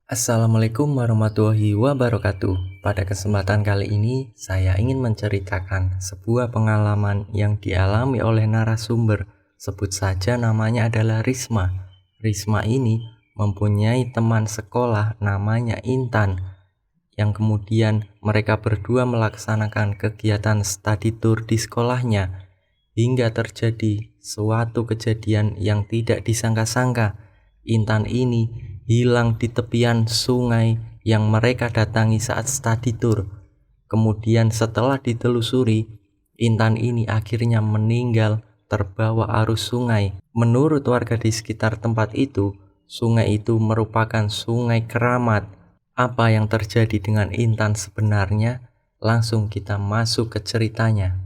Assalamualaikum warahmatullahi wabarakatuh. Pada kesempatan kali ini, saya ingin menceritakan sebuah pengalaman yang dialami oleh narasumber. Sebut saja namanya adalah Risma. Risma ini mempunyai teman sekolah namanya Intan, yang kemudian mereka berdua melaksanakan kegiatan study tour di sekolahnya. Hingga terjadi suatu kejadian yang tidak disangka-sangka. Intan ini hilang di tepian sungai yang mereka datangi saat study tour. Kemudian setelah ditelusuri, Intan ini akhirnya meninggal terbawa arus sungai. Menurut warga di sekitar tempat itu, sungai itu merupakan sungai keramat. Apa yang terjadi dengan Intan sebenarnya? Langsung kita masuk ke ceritanya.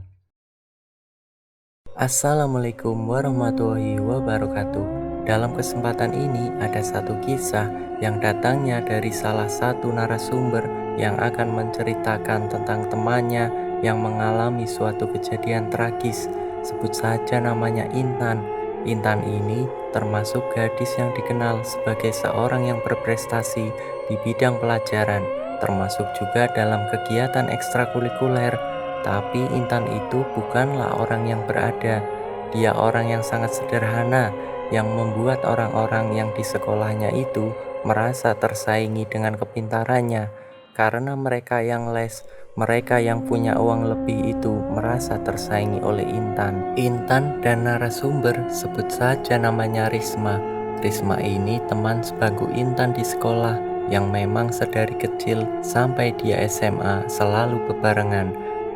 Assalamualaikum warahmatullahi wabarakatuh. Dalam kesempatan ini ada satu kisah yang datangnya dari salah satu narasumber yang akan menceritakan tentang temannya yang mengalami suatu kejadian tragis. Sebut saja namanya Intan. Intan ini termasuk gadis yang dikenal sebagai seorang yang berprestasi di bidang pelajaran, termasuk juga dalam kegiatan ekstrakurikuler. Tapi Intan itu bukanlah orang yang berada. Dia orang yang sangat sederhana, yang membuat orang-orang yang di sekolahnya itu merasa tersaingi dengan kepintarannya. Karena mereka yang les, mereka yang punya uang lebih itu merasa tersaingi oleh Intan. Intan dan narasumber sebut saja namanya Risma. Risma ini teman sebangku Intan di sekolah yang memang sedari kecil sampai dia SMA selalu bebarengan.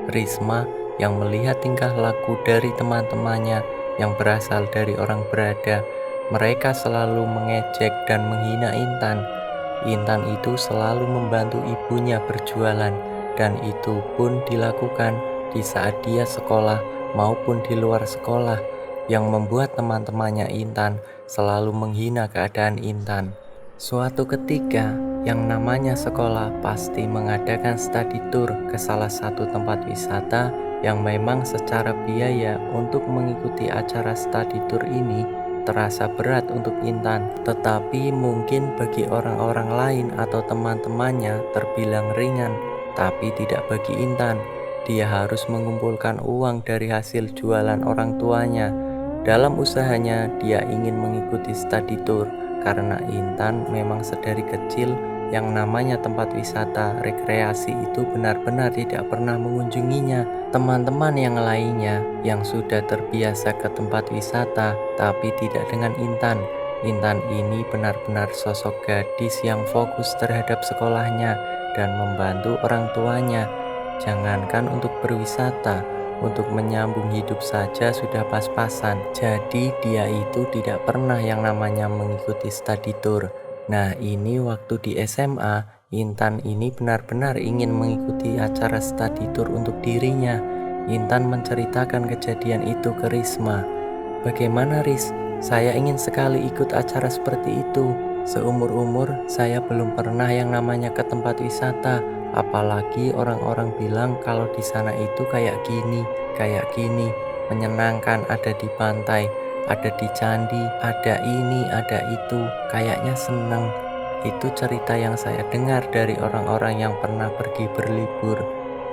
Risma yang melihat tingkah laku dari teman-temannya yang berasal dari orang berada, mereka selalu mengejek dan menghina Intan. Intan itu selalu membantu ibunya berjualan, dan itu pun dilakukan di saat dia sekolah maupun di luar sekolah, yang membuat teman-temannya Intan selalu menghina keadaan Intan. Suatu ketika, yang namanya sekolah pasti mengadakan study tour ke salah satu tempat wisata yang memang secara biaya untuk mengikuti acara study tour ini terasa berat untuk Intan. Tetapi mungkin bagi orang-orang lain atau teman-temannya terbilang ringan, tapi tidak bagi Intan. Dia harus mengumpulkan uang dari hasil jualan orang tuanya. Dalam usahanya, dia ingin mengikuti study tour karena Intan memang sedari kecil yang namanya tempat wisata rekreasi itu benar-benar tidak pernah mengunjunginya. Teman-teman yang lainnya yang sudah terbiasa ke tempat wisata tapi tidak dengan Intan. Intan ini benar-benar sosok gadis yang fokus terhadap sekolahnya dan membantu orang tuanya. Jangankan untuk berwisata, untuk menyambung hidup saja sudah pas-pasan. Jadi dia itu tidak pernah yang namanya mengikuti study tour. Nah, ini waktu di SMA, Intan ini benar-benar ingin mengikuti acara study tour untuk dirinya. Intan menceritakan kejadian itu ke Risma. Bagaimana Ris? Saya ingin sekali ikut acara seperti itu. Seumur-umur saya belum pernah yang namanya ke tempat wisata. Apalagi orang-orang bilang kalau di sana itu kayak gini, menyenangkan, ada di pantai, ada di candi, ada ini, ada itu, kayaknya seneng. Itu cerita yang saya dengar dari orang-orang yang pernah pergi berlibur.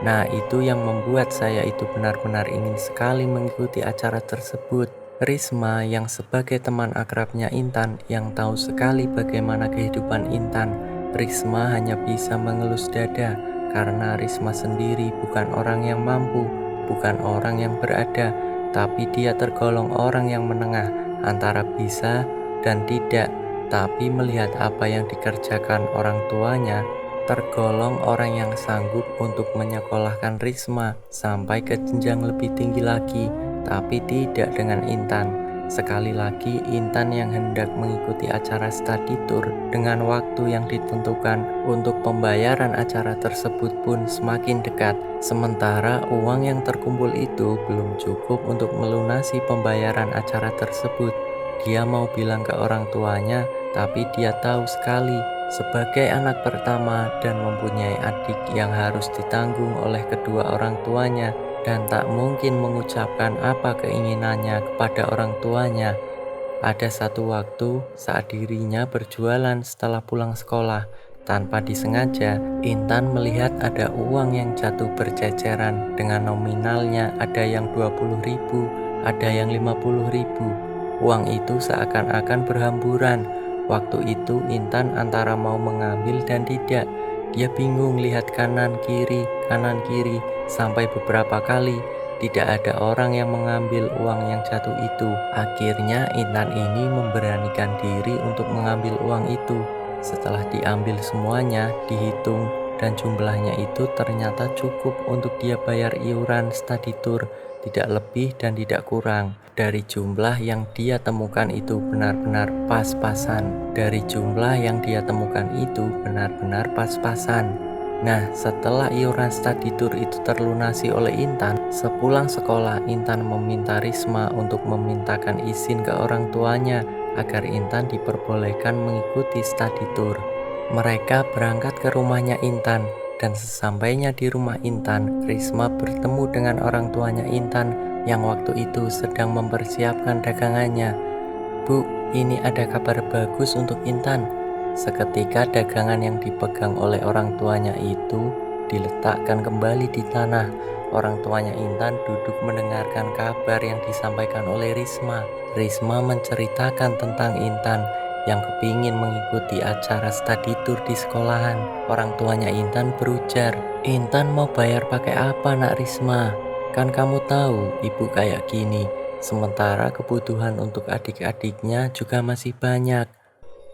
Nah, itu yang membuat saya itu benar-benar ingin sekali mengikuti acara tersebut. Risma yang sebagai teman akrabnya Intan yang tahu sekali bagaimana kehidupan Intan, Risma hanya bisa mengelus dada karena Risma sendiri bukan orang yang mampu, bukan orang yang berada, tapi dia tergolong orang yang menengah antara bisa dan tidak. Tapi melihat apa yang dikerjakan orang tuanya, tergolong orang yang sanggup untuk menyekolahkan Risma sampai ke jenjang lebih tinggi lagi, tapi tidak dengan Intan. Sekali lagi, Intan yang hendak mengikuti acara study tour dengan waktu yang ditentukan untuk pembayaran acara tersebut pun semakin dekat. Sementara uang yang terkumpul itu belum cukup untuk melunasi pembayaran acara tersebut. Dia mau bilang ke orang tuanya, tapi dia tahu sekali sebagai anak pertama dan mempunyai adik yang harus ditanggung oleh kedua orang tuanya, dan tak mungkin mengucapkan apa keinginannya kepada orang tuanya. Ada satu waktu saat dirinya berjualan setelah pulang sekolah. Tanpa disengaja, Intan melihat ada uang yang jatuh berceceran dengan nominalnya ada yang 20.000, ada yang 50.000. Uang itu seakan-akan berhamburan. Waktu itu Intan antara mau mengambil dan tidak. Dia bingung lihat kanan kiri, sampai beberapa kali tidak ada orang yang mengambil uang yang jatuh itu. Akhirnya Intan ini memberanikan diri untuk mengambil uang itu. Setelah diambil semuanya, dihitung, dan jumlahnya itu ternyata cukup untuk dia bayar iuran study tour, tidak lebih dan tidak kurang. Dari jumlah yang dia temukan itu benar-benar pas-pasan. Nah, setelah iuran study tour itu terlunasi oleh Intan, sepulang sekolah Intan meminta Risma untuk memintakan izin ke orang tuanya agar Intan diperbolehkan mengikuti study tour. Mereka berangkat ke rumahnya Intan, dan sesampainya di rumah Intan, Risma bertemu dengan orang tuanya Intan yang waktu itu sedang mempersiapkan dagangannya. "Bu, ini ada kabar bagus untuk Intan." Seketika dagangan yang dipegang oleh orang tuanya itu diletakkan kembali di tanah. Orang tuanya Intan duduk mendengarkan kabar yang disampaikan oleh Risma. Risma menceritakan tentang Intan yang kepingin mengikuti acara study tour di sekolahan. Orang tuanya Intan berujar, "Intan mau bayar pakai apa, Nak Risma? Kan kamu tahu ibu kayak gini. Sementara kebutuhan untuk adik-adiknya juga masih banyak."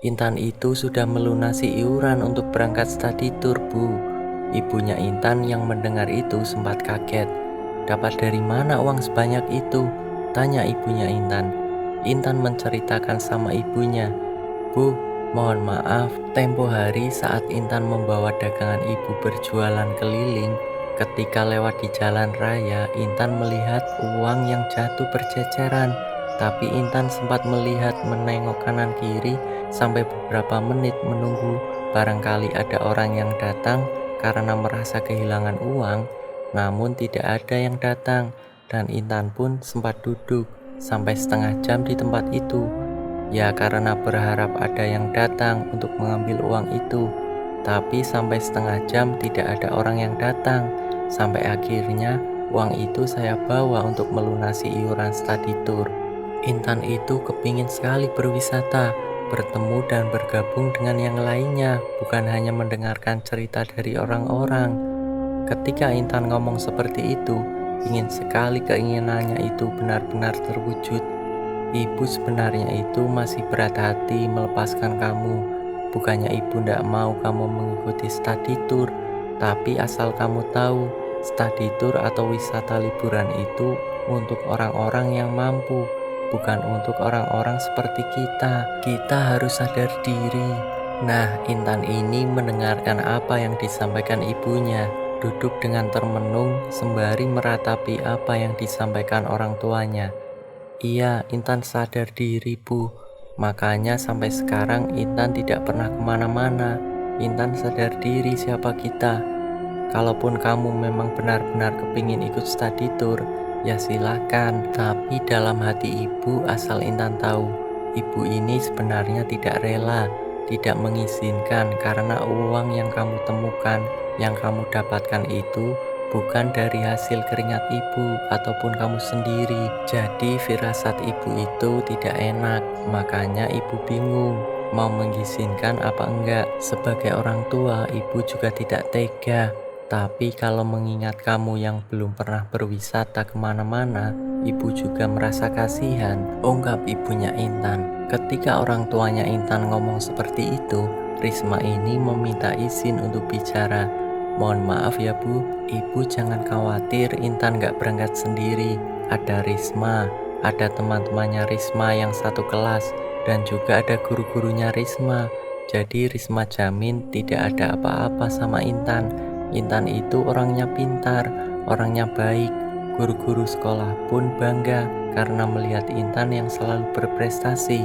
Intan itu sudah melunasi iuran untuk berangkat study tour, Bu. Ibunya Intan yang mendengar itu sempat kaget. "Dapat dari mana uang sebanyak itu?" tanya ibunya Intan. Intan menceritakan sama ibunya, "Bu, mohon maaf, tempo hari saat Intan membawa dagangan ibu berjualan keliling, ketika lewat di jalan raya, Intan melihat uang yang jatuh berceceran. Tapi Intan sempat melihat menengok kanan kiri sampai beberapa menit menunggu barangkali ada orang yang datang karena merasa kehilangan uang, namun tidak ada yang datang, dan Intan pun sempat duduk sampai setengah jam di tempat itu. Ya karena berharap ada yang datang untuk mengambil uang itu, tapi sampai setengah jam tidak ada orang yang datang. Sampai akhirnya uang itu saya bawa untuk melunasi iuran study tour." Intan itu kepingin sekali berwisata, bertemu dan bergabung dengan yang lainnya, bukan hanya mendengarkan cerita dari orang-orang. Ketika Intan ngomong seperti itu, ingin sekali keinginannya itu benar-benar terwujud. "Ibu sebenarnya itu masih berat hati melepaskan kamu. Bukannya ibu ndak mau kamu mengikuti study tour, tapi asal kamu tahu, study tour atau wisata liburan itu untuk orang-orang yang mampu, bukan untuk orang-orang seperti kita. Kita harus sadar diri." Nah, Intan ini mendengarkan apa yang disampaikan ibunya, duduk dengan termenung sembari meratapi apa yang disampaikan orang tuanya. "Iya, Intan sadar diri, Bu. Makanya sampai sekarang Intan tidak pernah kemana-mana. Intan sadar diri siapa kita. Kalaupun kamu memang benar-benar kepingin ikut study tour, ya silakan. Tapi dalam hati ibu asal Intan tahu, ibu ini sebenarnya tidak rela, tidak mengizinkan karena uang yang kamu temukan, yang kamu dapatkan itu bukan dari hasil keringat ibu ataupun kamu sendiri. Jadi firasat ibu itu tidak enak, makanya ibu bingung mau mengizinkan apa enggak. Sebagai orang tua, ibu juga tidak tega. Tapi kalau mengingat kamu yang belum pernah berwisata kemana-mana, ibu juga merasa kasihan, ungkap ibunya Intan. Ketika orang tuanya Intan ngomong seperti itu, Risma ini meminta izin untuk bicara. "Mohon maaf ya Bu, Ibu jangan khawatir Intan gak berangkat sendiri. Ada Risma, ada teman-temannya Risma yang satu kelas, dan juga ada guru-gurunya Risma. Jadi Risma jamin tidak ada apa-apa sama Intan. Intan itu orangnya pintar, orangnya baik. Guru-guru sekolah pun bangga karena melihat Intan yang selalu berprestasi."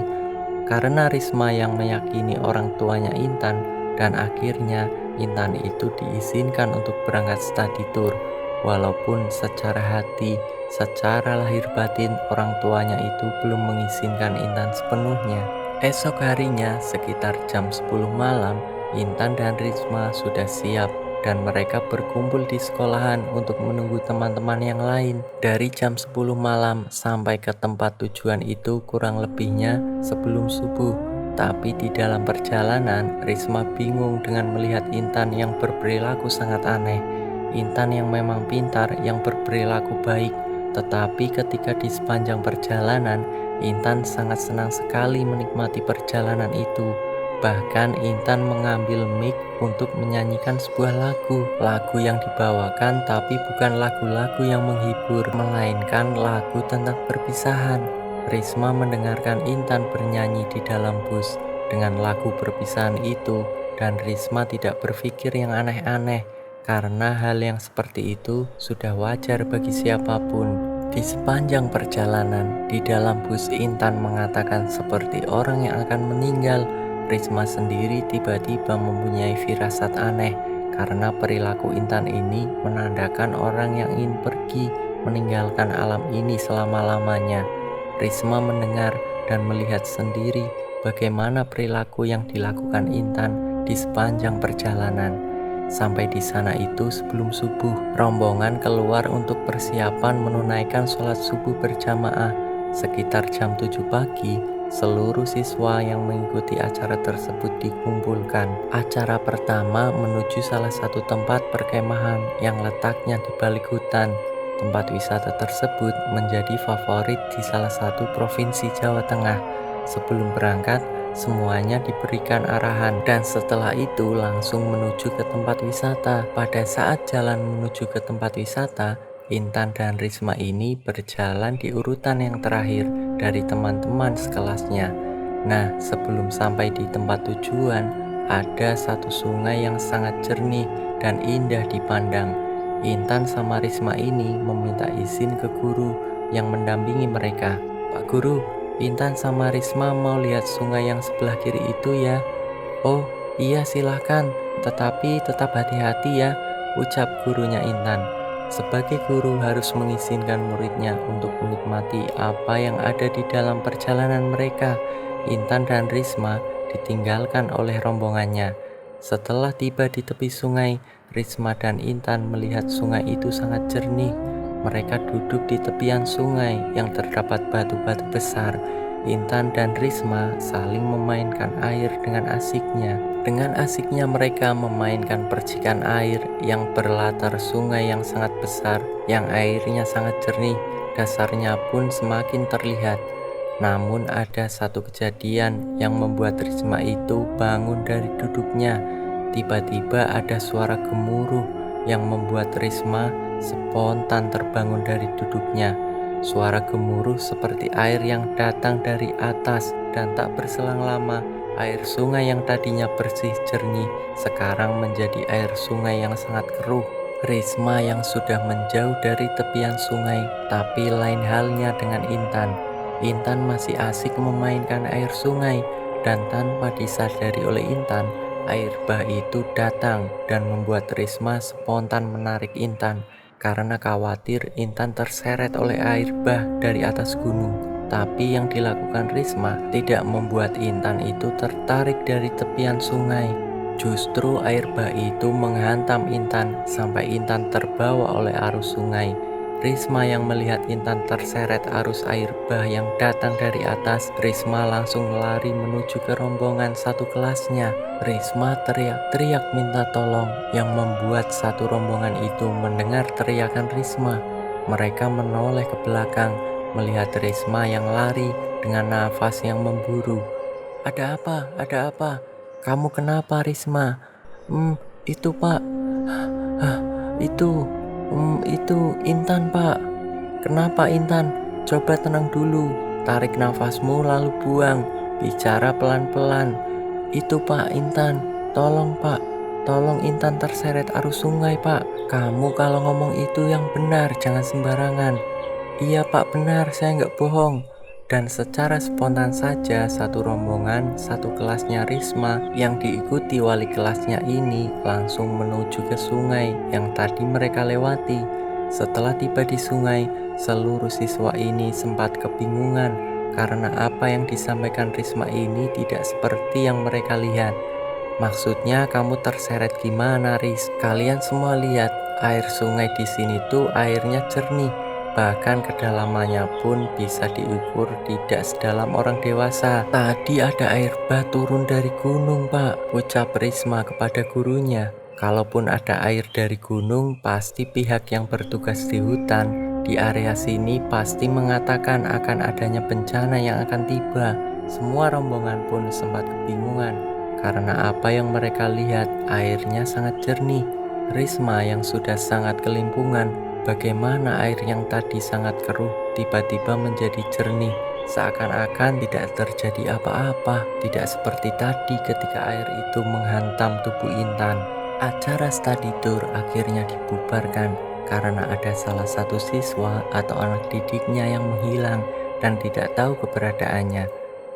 Karena Risma yang meyakini orang tuanya Intan, dan akhirnya Intan itu diizinkan untuk berangkat study tour. walaupun secara hati, secara lahir batin orang tuanya itu belum mengizinkan Intan sepenuhnya. Esok harinya sekitar jam 10 malam, Intan dan Risma sudah siap dan mereka berkumpul di sekolahan untuk menunggu teman-teman yang lain. Dari jam 10 malam sampai ke tempat tujuan itu kurang lebihnya sebelum subuh. Tapi di dalam perjalanan, Risma bingung dengan melihat Intan yang berperilaku sangat aneh. Intan yang memang pintar, yang berperilaku baik. Tetapi ketika di sepanjang perjalanan, Intan sangat senang sekali menikmati perjalanan itu. Bahkan Intan mengambil mic untuk menyanyikan sebuah lagu yang dibawakan tapi bukan lagu-lagu yang menghibur, melainkan lagu tentang perpisahan. Risma mendengarkan Intan bernyanyi di dalam bus dengan lagu perpisahan itu, dan Risma tidak berpikir yang aneh-aneh karena hal yang seperti itu sudah wajar bagi siapapun. Di sepanjang perjalanan, di dalam bus Intan mengatakan seperti orang yang akan meninggal. Risma sendiri tiba-tiba mempunyai firasat aneh karena perilaku Intan ini menandakan orang yang ingin pergi meninggalkan alam ini selama-lamanya. Risma mendengar dan melihat sendiri bagaimana perilaku yang dilakukan Intan di sepanjang perjalanan. Sampai di sana itu sebelum subuh, rombongan keluar untuk persiapan menunaikan sholat subuh berjamaah. Sekitar jam 7 pagi, seluruh siswa yang mengikuti acara tersebut dikumpulkan. Acara pertama menuju salah satu tempat perkemahan yang letaknya di balik hutan. Tempat wisata tersebut menjadi favorit di salah satu provinsi Jawa Tengah. Sebelum berangkat, semuanya diberikan arahan dan setelah itu langsung menuju ke tempat wisata. Pada saat jalan menuju ke tempat wisata, Intan dan Risma ini berjalan di urutan yang terakhir dari teman-teman sekelasnya. Nah, sebelum sampai di tempat tujuan, ada satu sungai yang sangat jernih dan indah dipandang. Intan sama Risma ini meminta izin ke guru yang mendampingi mereka. "Pak Guru, Intan sama Risma mau lihat sungai yang sebelah kiri itu ya." "Oh iya silahkan, tetapi tetap hati-hati ya," ucap gurunya Intan. Sebagai guru harus mengizinkan muridnya untuk menikmati apa yang ada di dalam perjalanan mereka. Intan dan Risma ditinggalkan oleh rombongannya. Setelah tiba di tepi sungai, Risma dan Intan melihat sungai itu sangat jernih. Mereka duduk di tepian sungai yang terdapat batu-batu besar. Intan dan Risma saling memainkan air dengan asiknya. Dengan asiknya mereka memainkan percikan air yang berlatar sungai yang sangat besar, yang airnya sangat jernih, dasarnya pun semakin terlihat. Namun ada satu kejadian yang membuat Risma itu bangun dari duduknya. Tiba-tiba ada suara gemuruh yang membuat Risma spontan terbangun dari duduknya. Suara gemuruh seperti air yang datang dari atas, dan tak berselang lama air sungai yang tadinya bersih jernih sekarang menjadi air sungai yang sangat keruh. Risma yang sudah menjauh dari tepian sungai, tapi lain halnya dengan Intan. Intan masih asik memainkan air sungai, dan tanpa disadari oleh Intan, air bah itu datang dan membuat Risma spontan menarik Intan karena khawatir Intan terseret oleh air bah dari atas gunung. Tapi yang dilakukan Risma tidak membuat Intan itu tertarik dari tepian sungai. Justru air bah itu menghantam Intan sampai Intan terbawa oleh arus sungai. Risma yang melihat Intan terseret arus air bah yang datang dari atas, Risma langsung lari menuju ke rombongan satu kelasnya. Risma teriak-teriak minta tolong yang membuat satu rombongan itu mendengar teriakan Risma. Mereka menoleh ke belakang melihat Risma yang lari dengan nafas yang memburu. "Ada apa? Ada apa? Kamu kenapa, Risma?" Itu Pak. Itu Intan Pak." "Kenapa Intan? Coba tenang dulu, tarik nafasmu lalu buang, bicara pelan-pelan." "Itu Pak Intan, tolong Pak, tolong Intan terseret arus sungai Pak. Kamu kalau ngomong itu yang benar, jangan sembarangan." "Iya Pak benar, saya nggak bohong." Dan secara spontan saja satu rombongan satu kelasnya Risma yang diikuti wali kelasnya ini langsung menuju ke sungai yang tadi mereka lewati. Setelah tiba di sungai, seluruh siswa ini sempat kebingungan karena apa yang disampaikan Risma ini tidak seperti yang mereka lihat. Maksudnya kamu terseret gimana, Ris? Kalian semua lihat, air sungai di sini tuh airnya jernih. Bahkan kedalamannya pun bisa diukur tidak sedalam orang dewasa. Tadi ada air bah turun dari gunung, Pak, ucap Risma kepada gurunya. Kalaupun ada air dari gunung, pasti pihak yang bertugas di hutan di area sini pasti mengatakan akan adanya bencana yang akan tiba. Semua rombongan pun sempat kebingungan karena apa yang mereka lihat, airnya sangat jernih. Risma yang sudah sangat kelimpungan, bagaimana air yang tadi sangat keruh tiba-tiba menjadi jernih, seakan-akan tidak terjadi apa-apa, tidak seperti tadi ketika air itu menghantam tubuh Intan. Acara study tour akhirnya dibubarkan karena ada salah satu siswa atau anak didiknya yang menghilang dan tidak tahu keberadaannya.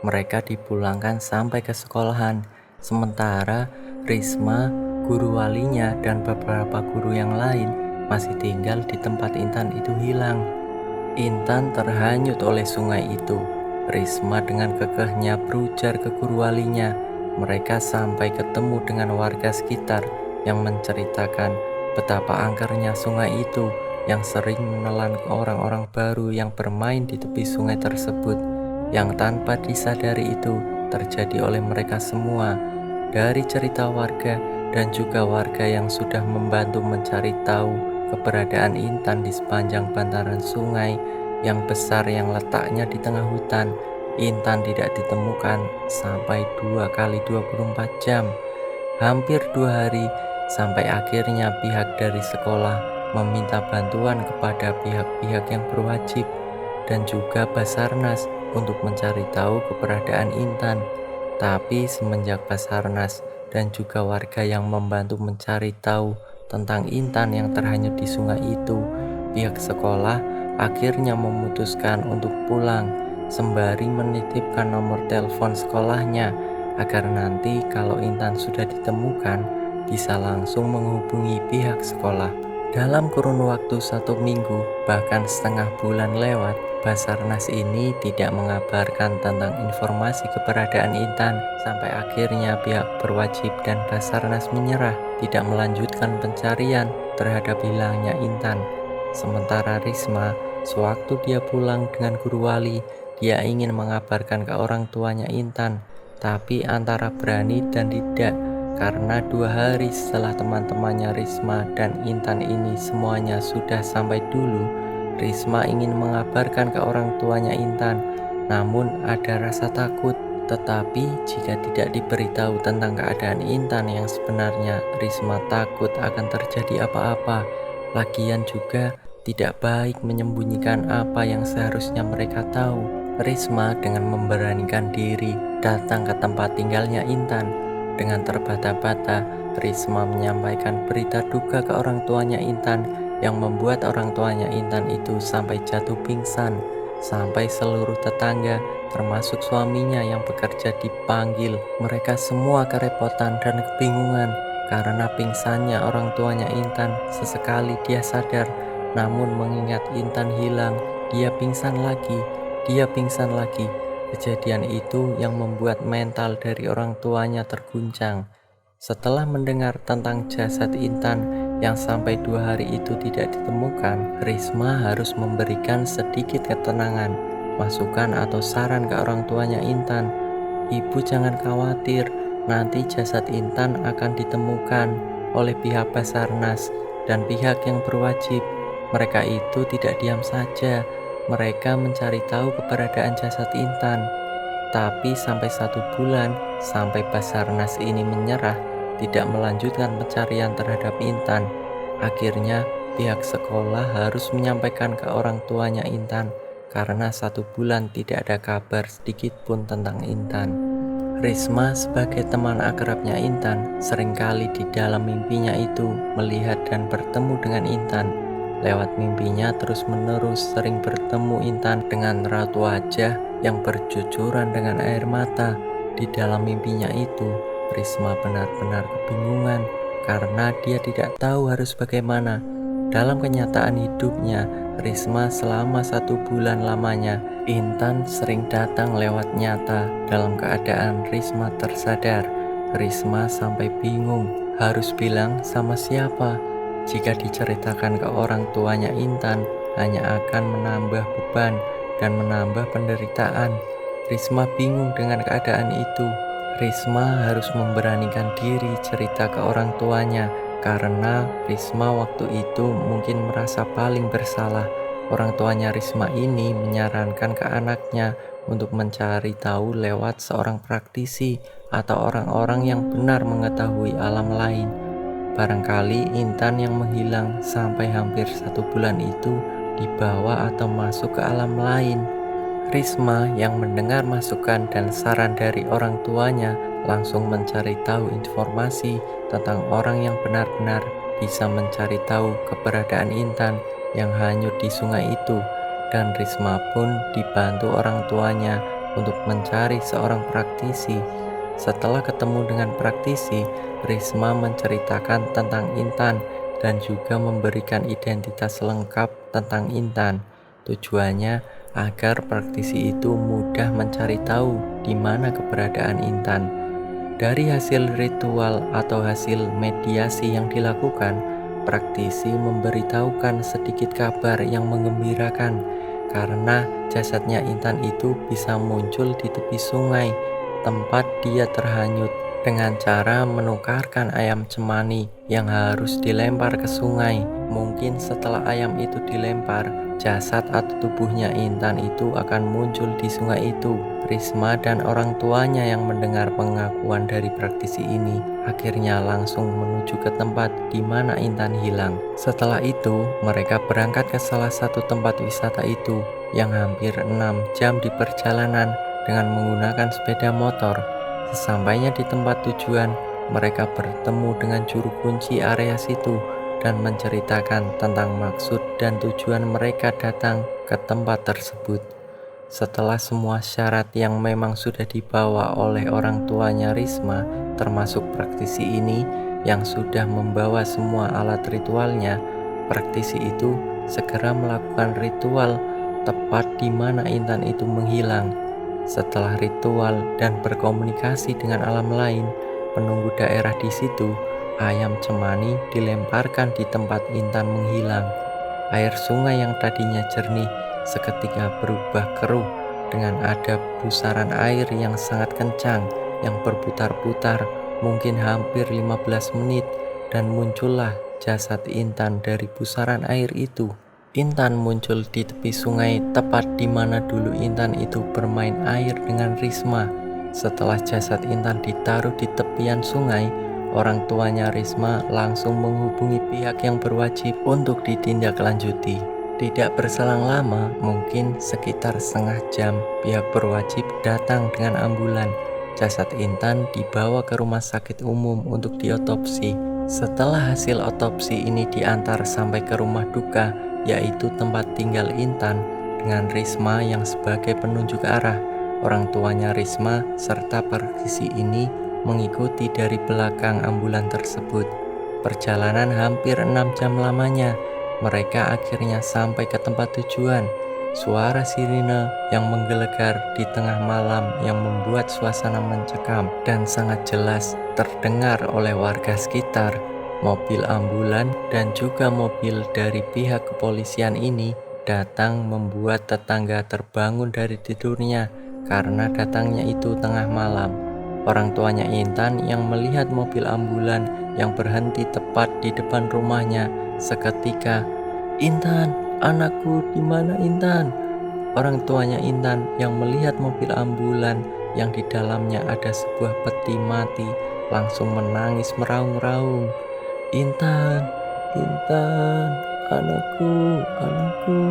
Mereka dipulangkan sampai ke sekolahan. Sementara Risma, guru walinya, dan beberapa guru yang lain masih tinggal di tempat Intan itu hilang. Intan terhanyut oleh sungai itu. Risma dengan kekehnya berujar ke guru walinya. Mereka sampai ketemu dengan warga sekitar yang menceritakan betapa angkernya sungai itu yang sering menelan orang-orang baru yang bermain di tepi sungai tersebut, yang tanpa disadari itu terjadi oleh mereka semua. Dari cerita warga dan juga warga yang sudah membantu mencari tahu keberadaan Intan di sepanjang bantaran sungai yang besar yang letaknya di tengah hutan, Intan tidak ditemukan sampai 2 kali 24 jam. Hampir 2 hari sampai akhirnya pihak dari sekolah meminta bantuan kepada pihak-pihak yang berwajib dan juga Basarnas untuk mencari tahu keberadaan Intan. Tapi semenjak Basarnas dan juga warga yang membantu mencari tahu tentang Intan yang terhanyut di sungai itu, pihak sekolah akhirnya memutuskan untuk pulang sembari menitipkan nomor telepon sekolahnya agar nanti kalau Intan sudah ditemukan bisa langsung menghubungi pihak sekolah. Dalam kurun waktu 1 minggu bahkan setengah bulan lewat, Basarnas ini tidak mengabarkan tentang informasi keberadaan Intan sampai akhirnya pihak berwajib dan Basarnas menyerah tidak melanjutkan pencarian terhadap hilangnya Intan. Sementara Risma, sewaktu dia pulang dengan guru wali, dia ingin mengabarkan ke orang tuanya Intan, tapi antara berani dan tidak. Karena 2 hari setelah teman-temannya Risma dan Intan ini semuanya sudah sampai dulu, Risma ingin mengabarkan ke orang tuanya Intan, namun ada rasa takut. Tetapi jika tidak diberitahu tentang keadaan Intan yang sebenarnya, Risma takut akan terjadi apa-apa. Lagian juga tidak baik menyembunyikan apa yang seharusnya mereka tahu. Risma dengan memberanikan diri datang ke tempat tinggalnya Intan. Dengan terbata-bata, Risma menyampaikan berita duka ke orang tuanya Intan yang membuat orang tuanya Intan itu sampai jatuh pingsan. Sampai seluruh tetangga, termasuk suaminya yang bekerja dipanggil. Mereka semua kerepotan dan kebingungan karena pingsannya orang tuanya Intan. Sesekali dia sadar, namun mengingat Intan hilang, dia pingsan lagi, dia pingsan lagi. Kejadian itu yang membuat mental dari orang tuanya terguncang. Setelah mendengar tentang jasad Intan yang sampai 2 hari itu tidak ditemukan, Risma harus memberikan sedikit ketenangan, masukan atau saran ke orang tuanya Intan. Ibu jangan khawatir, nanti jasad Intan akan ditemukan oleh pihak Basarnas dan pihak yang berwajib. Mereka itu tidak diam saja. Mereka mencari tahu keberadaan jasad Intan. Tapi sampai 1 bulan, sampai Basarnas ini menyerah, tidak melanjutkan pencarian terhadap Intan. Akhirnya pihak sekolah harus menyampaikan ke orang tuanya Intan karena 1 bulan tidak ada kabar sedikit pun tentang Intan. Risma sebagai teman akrabnya Intan seringkali di dalam mimpinya itu melihat dan bertemu dengan Intan. Lewat mimpinya terus-menerus sering bertemu Intan dengan raut wajah yang bercucuran dengan air mata. Di dalam mimpinya itu, Risma benar-benar kebingungan karena dia tidak tahu harus bagaimana. Dalam kenyataan hidupnya, Risma selama 1 bulan lamanya, Intan sering datang lewat nyata. Dalam keadaan Risma tersadar, Risma sampai bingung harus bilang sama siapa. Jika diceritakan ke orang tuanya Intan, hanya akan menambah beban dan menambah penderitaan. Risma bingung dengan keadaan itu. Risma harus memberanikan diri cerita ke orang tuanya karena Risma waktu itu mungkin merasa paling bersalah. Orang tuanya Risma ini menyarankan ke anaknya untuk mencari tahu lewat seorang praktisi atau orang-orang yang benar mengetahui alam lain. Barangkali Intan yang menghilang sampai hampir 1 bulan itu dibawa atau masuk ke alam lain. Risma yang mendengar masukan dan saran dari orang tuanya langsung mencari tahu informasi tentang orang yang benar-benar bisa mencari tahu keberadaan Intan yang hanyut di sungai itu. Dan Risma pun dibantu orang tuanya untuk mencari seorang praktisi. Setelah ketemu dengan praktisi, Risma menceritakan tentang Intan dan juga memberikan identitas lengkap tentang Intan. Tujuannya agar praktisi itu mudah mencari tahu di mana keberadaan Intan. Dari hasil ritual atau hasil mediasi yang dilakukan, praktisi memberitahukan sedikit kabar yang menggembirakan karena jasadnya Intan itu bisa muncul di tepi sungai tempat dia terhanyut dengan cara menukarkan ayam cemani yang harus dilempar ke sungai. Mungkin setelah ayam itu dilempar, jasad atau tubuhnya Intan itu akan muncul di sungai itu. Risma dan orang tuanya yang mendengar pengakuan dari praktisi ini akhirnya langsung menuju ke tempat di mana Intan hilang. Setelah itu, mereka berangkat ke salah satu tempat wisata itu yang hampir 6 jam di perjalanan dengan menggunakan sepeda motor. Sesampainya di tempat tujuan, mereka bertemu dengan juru kunci area situ dan menceritakan tentang maksud dan tujuan mereka datang ke tempat tersebut. Setelah semua syarat yang memang sudah dibawa oleh orang tuanya Risma, termasuk praktisi ini yang sudah membawa semua alat ritualnya, praktisi itu segera melakukan ritual tepat di mana Intan itu menghilang. Setelah ritual dan berkomunikasi dengan alam lain, penunggu daerah di situ, ayam cemani dilemparkan di tempat Intan menghilang. Air sungai yang tadinya jernih seketika berubah keruh dengan ada pusaran air yang sangat kencang yang berputar-putar mungkin hampir 15 menit dan muncullah jasad Intan dari pusaran air itu. Intan muncul di tepi sungai tepat di mana dulu Intan itu bermain air dengan Risma. Setelah jasad Intan ditaruh di tepian sungai, orang tuanya Risma langsung menghubungi pihak yang berwajib untuk ditindaklanjuti. Tidak berselang lama, mungkin sekitar setengah jam, pihak berwajib datang dengan ambulan. Jasad Intan dibawa ke rumah sakit umum untuk diotopsi. Setelah hasil otopsi ini diantar sampai ke rumah duka, yaitu tempat tinggal Intan, dengan Risma yang sebagai penunjuk arah. Orang tuanya Risma serta praktisi ini mengikuti dari belakang ambulan tersebut. Perjalanan hampir 6 jam lamanya, mereka akhirnya sampai ke tempat tujuan. Suara sirine yang menggelegar di tengah malam yang membuat suasana mencekam dan sangat jelas terdengar oleh warga sekitar. Mobil ambulan dan juga mobil dari pihak kepolisian ini datang membuat tetangga terbangun dari tidurnya karena datangnya itu tengah malam. Orang tuanya Intan yang melihat mobil ambulan yang berhenti tepat di depan rumahnya seketika, "Intan, anakku, di mana Intan?" Orang tuanya Intan yang melihat mobil ambulan yang di dalamnya ada sebuah peti mati langsung menangis meraung-raung. "Intan, Intan, anakku, anakku."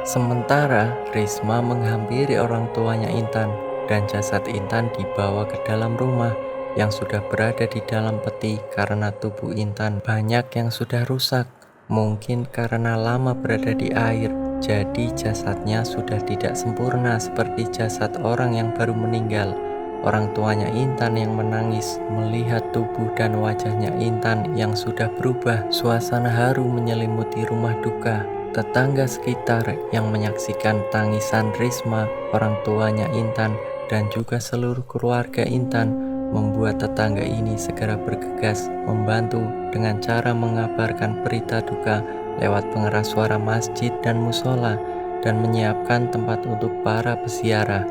Sementara Risma menghampiri orang tuanya Intan dan jasad Intan dibawa ke dalam rumah yang sudah berada di dalam peti karena tubuh Intan banyak yang sudah rusak. Mungkin karena lama berada di air, jadi jasadnya sudah tidak sempurna seperti jasad orang yang baru meninggal. orang tuanya Intan yang menangis melihat tubuh dan wajahnya Intan yang sudah berubah. Suasana haru menyelimuti rumah duka. Tetangga sekitar yang menyaksikan tangisan Risma, orang tuanya Intan, dan juga seluruh keluarga Intan membuat tetangga ini segera bergegas membantu dengan cara mengabarkan berita duka lewat pengeras suara masjid dan musola dan menyiapkan tempat untuk para peziarah.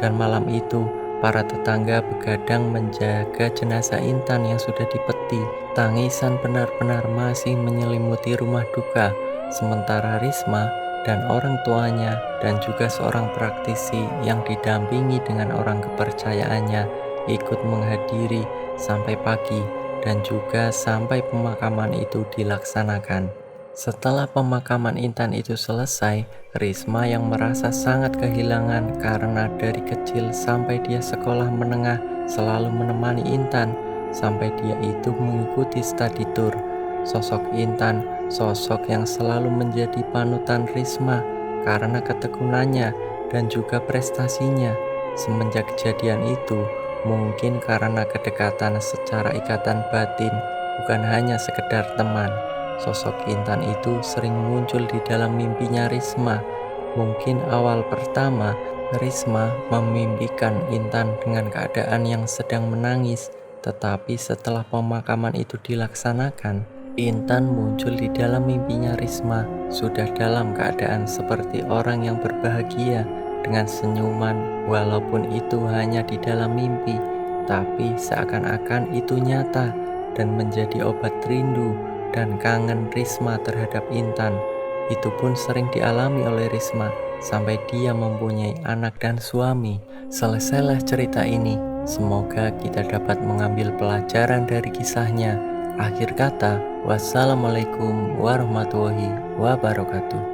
Dan malam itu, para tetangga begadang menjaga jenazah Intan yang sudah dipeti. Tangisan benar-benar masih menyelimuti rumah duka, sementara Risma dan orang tuanya dan juga seorang praktisi yang didampingi dengan orang kepercayaannya ikut menghadiri sampai pagi dan juga sampai pemakaman itu dilaksanakan. Setelah pemakaman Intan itu selesai, Risma yang merasa sangat kehilangan karena dari kecil sampai dia sekolah menengah selalu menemani Intan sampai dia itu mengikuti study tour. Sosok Intan, sosok yang selalu menjadi panutan Risma karena ketekunannya dan juga prestasinya. Semenjak kejadian itu, mungkin karena kedekatan secara ikatan batin, bukan hanya sekedar teman, sosok Intan itu sering muncul di dalam mimpinya Risma. Mungkin awal pertama, Risma memimpikan Intan dengan keadaan yang sedang menangis, tetapi setelah pemakaman itu dilaksanakan, Intan muncul di dalam mimpinya Risma, sudah dalam keadaan seperti orang yang berbahagia dengan senyuman, walaupun itu hanya di dalam mimpi, tapi seakan-akan itu nyata dan menjadi obat rindu dan kangen Risma terhadap Intan. Itu pun sering dialami oleh Risma sampai dia mempunyai anak dan suami. Selesailah cerita ini. Semoga kita dapat mengambil pelajaran dari kisahnya. Akhir kata, wassalamualaikum warahmatullahi wabarakatuh.